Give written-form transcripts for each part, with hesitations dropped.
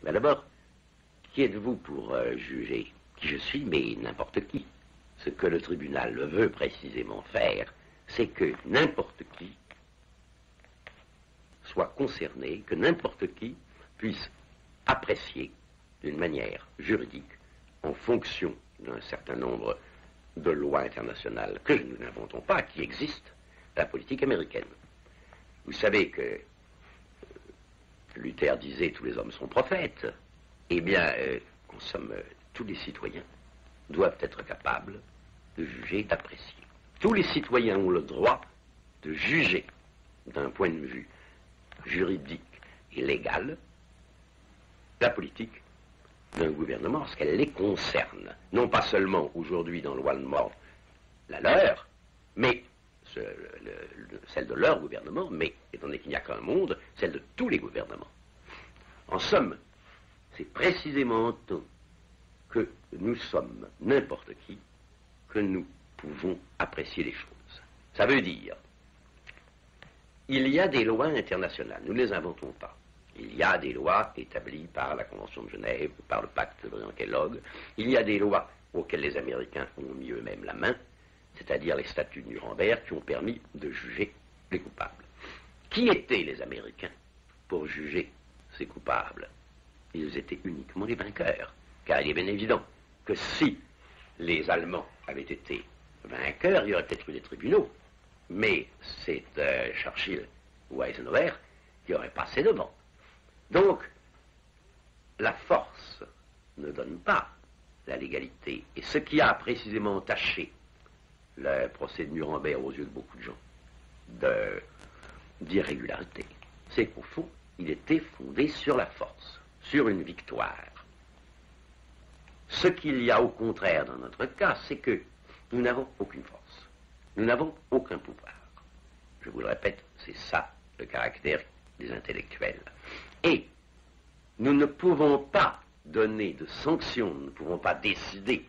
Mais d'abord, qui êtes-vous pour juger? Qui je suis, mais n'importe qui. Ce que le tribunal veut précisément faire, c'est que n'importe qui soit concerné, que n'importe qui puisse apprécier d'une manière juridique, en fonction d'un certain nombre de lois internationales que nous n'inventons pas, qui existent, la politique américaine. Vous savez que Luther disait « tous les hommes sont prophètes ». Eh bien, en somme, tous les citoyens doivent être capables de juger, d'apprécier. Tous les citoyens ont le droit de juger d'un point de vue juridique et légal la politique d'un gouvernement parce qu'elle les concerne. Non pas seulement aujourd'hui dans le loi de mort la leur, mais celle de leur gouvernement, mais étant donné qu'il n'y a qu'un monde, celle de tous les gouvernements. En somme, c'est précisément en tant que nous sommes n'importe qui que nous pouvons apprécier les choses. Ça veut dire, il y a des lois internationales, nous ne les inventons pas. Il y a des lois établies par la Convention de Genève, par le pacte de Briand-Kellogg. Il y a des lois auxquelles les Américains ont mis eux-mêmes la main, c'est-à-dire les statuts de Nuremberg qui ont permis de juger les coupables. Qui étaient les Américains pour juger ces coupables? Ils étaient uniquement les vainqueurs, car il est bien évident que si les Allemands avaient été vainqueurs, il y aurait peut-être eu des tribunaux, mais c'est Churchill ou Eisenhower qui auraient passé devant. Donc, la force ne donne pas la légalité. Et ce qui a précisément entaché le procès de Nuremberg aux yeux de beaucoup de gens d'irrégularité, c'est qu'au fond, il était fondé sur la force, sur une victoire. Ce qu'il y a au contraire dans notre cas, c'est que nous n'avons aucune force. Nous n'avons aucun pouvoir. Je vous le répète, c'est ça le caractère des intellectuels. Et nous ne pouvons pas donner de sanctions, nous ne pouvons pas décider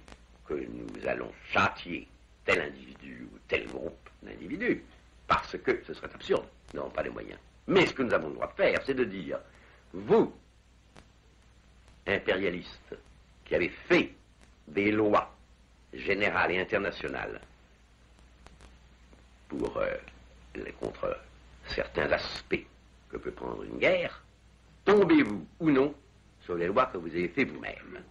que nous allons châtier tel individu ou tel groupe d'individus, parce que ce serait absurde, nous n'avons pas les moyens. Mais ce que nous avons le droit de faire, c'est de dire, vous, impérialistes, qui avez fait des lois générales et internationales pour, contre certains aspects que peut prendre une guerre, tombez-vous ou non sur les lois que vous avez fait vous-même.